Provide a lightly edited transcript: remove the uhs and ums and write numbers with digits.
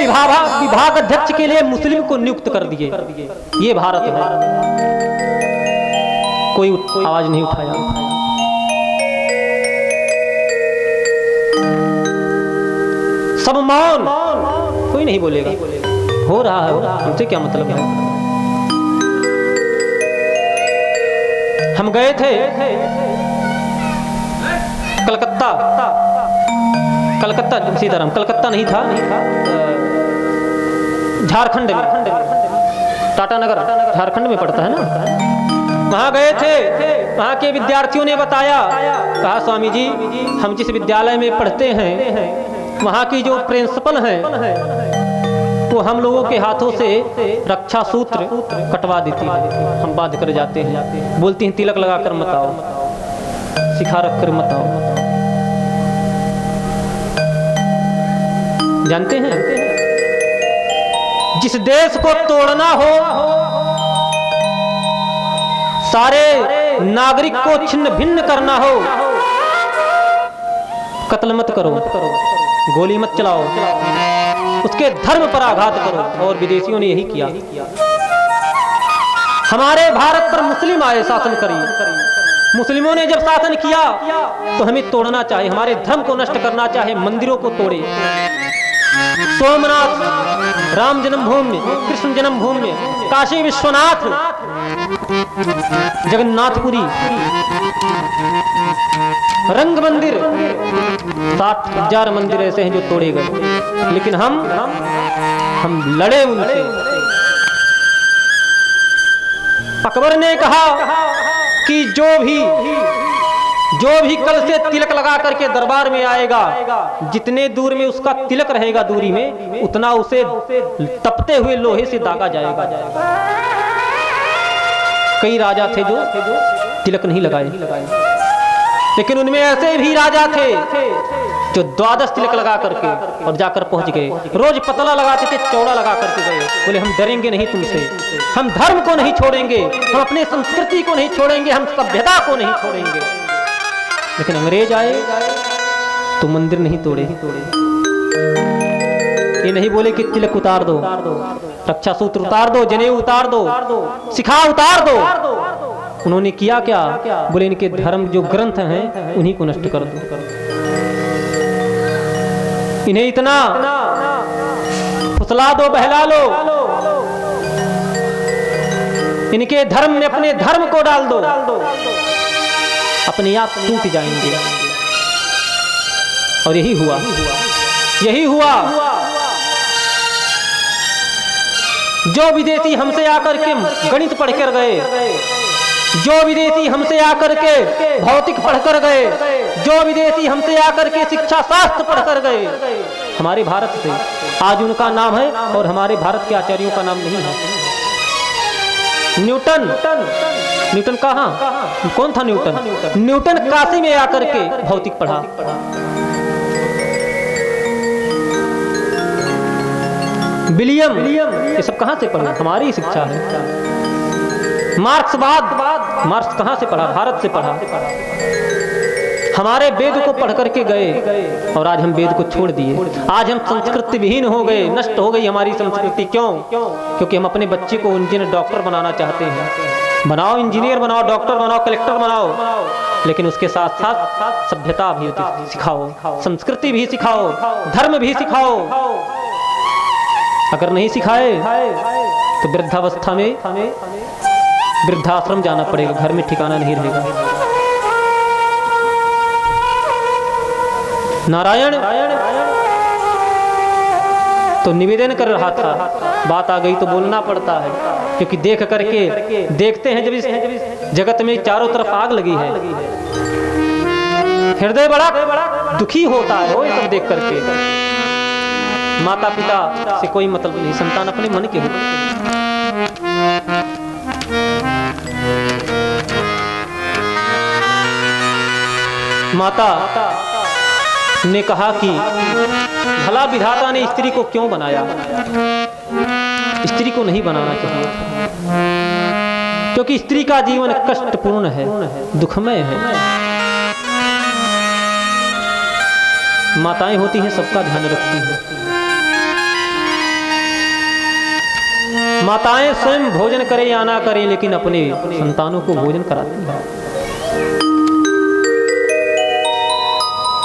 विभाग अध्यक्ष के लिए मुस्लिम को नियुक्त कर दिए। ये भारत है। कोई आवाज नहीं उठाया। सब मौन, कोई नहीं बोलेगा। हो रहा है, हमसे क्या मतलब है। हम गए थे कलकत्ता सीताराम, कलकत्ता नहीं था, झारखंड में, टाटानगर झारखंड में पड़ता है ना। वहां गए थे, वहां के विद्यार्थियों ने बताया, कहा स्वामी जी हम जिस विद्यालय में पढ़ते हैं वहां की जो प्रिंसिपल हैं वो हम लोगों के हाथों से रक्षा सूत्र कटवा देती है। हम बांध कर जाते हैं, बोलती हैं तिलक लगा कर मत आओ, सिखा रख कर मत आओ। जानते हैं, जिस देश को तोड़ना हो, सारे नागरिक को छिन्न भिन्न करना हो, कत्ल मत करो, गोली मत चलाओ, उसके धर्म पर आघात करो। और विदेशियों ने यही किया। हमारे भारत पर मुस्लिम आए, शासन करिए। मुस्लिमों ने जब शासन किया तो हमें तोड़ना चाहे, हमारे धर्म को नष्ट करना चाहे, मंदिरों को तोड़े। सोमनाथ, राम जन्मभूमि, कृष्ण जन्मभूमि, काशी विश्वनाथ, जगन्नाथपुरी, रंग मंदिर, 60,000 मंदिर ऐसे हैं जो तोड़े गए। लेकिन हम लड़े उनसे। अकबर ने कहा कि जो भी कल से तिलक लगा करके दरबार में आएगा, जितने दूर में उसका तिलक रहेगा दूरी में, उतना उसे तपते हुए लोहे से दागा जाएगा। कई राजा थे जो तिलक नहीं लगाए, लेकिन उनमें ऐसे भी राजा थे जो 12 तिलक लगा करके और जाकर पहुंच गए। रोज पतला लगाते थे, चौड़ा लगा करके गए। बोले हम डरेंगे नहीं तुमसे, हम धर्म को नहीं छोड़ेंगे, हम अपने संस्कृति को नहीं छोड़ेंगे, हम सभ्यता को नहीं छोड़ेंगे। लेकिन अंग्रेज आए तो मंदिर नहीं तोड़े। ये नहीं बोले कि तिलक उतार दो, रक्षा सूत्र उतार दो, जनेऊ उतार दो, शिखा उतार दो। उन्होंने किया क्या? बोले इनके धर्म जो ग्रंथ हैं उन्हीं को नष्ट कर दो। इन्हें इतना फुसला दो, बहला लो, इनके धर्म में अपने धर्म को डाल दो, अपने आप टूट जाएंगे। और यही हुआ। जो विदेशी हमसे आकर के गणित पढ़ कर गए, जो विदेशी हमसे आकर के भौतिक पढ़कर गए, जो विदेशी हमसे आकर के शिक्षा शास्त्र पढ़कर गए, हमारे भारत से आज उनका नाम है और हमारे भारत के आचार्यों का नाम नहीं है। न्यूटन कहाँ? कौन था न्यूटन? न्यूटन काशी में आकर के भौतिक पढ़ा। विलियम, ये सब कहाँ से पढ़ा? हमारी शिक्षा है। मार्क्स कहाँ से पढ़ा? भारत से पढ़ा। हमारे वेद को पढ़ करके गए और आज हम वेद को छोड़ दिए। आज हम संस्कृति विहीन हो गए, नष्ट हो गई हमारी संस्कृति। क्यों? क्योंकि हम अपने बच्चे को इंजीनियर डॉक्टर बनाना चाहते हैं। बनाओ, इंजीनियर बनाओ, डॉक्टर बनाओ, कलेक्टर बनाओ, लेकिन उसके साथ साथ सभ्यता भी सिखाओ, संस्कृति भी सिखाओ, धर्म भी सिखाओ। अगर नहीं सिखाए तो वृद्धावस्था में वृद्धाश्रम जाना पड़ेगा, घर में ठिकाना नहीं रहेगा। नारायण तो निवेदन कर रहा था, बात आ गई तो बोलना पड़ता है, क्योंकि देख करके देखते हैं जब इस जगत में चारों तरफ आग लगी है, हृदय बड़ा दुखी होता है वो सब देख करके। माता पिता से कोई मतलब नहीं, संतान अपने मन के होते। माता ने कहा कि भला विधाता ने स्त्री को क्यों बनाया? स्त्री को नहीं बनाना चाहिए, क्योंकि स्त्री का जीवन कष्टपूर्ण है, दुखमय है। माताएं होती हैं, सबका ध्यान रखती हैं। माताएं स्वयं भोजन करें या ना करें, लेकिन अपने संतानों को भोजन कराती हैं।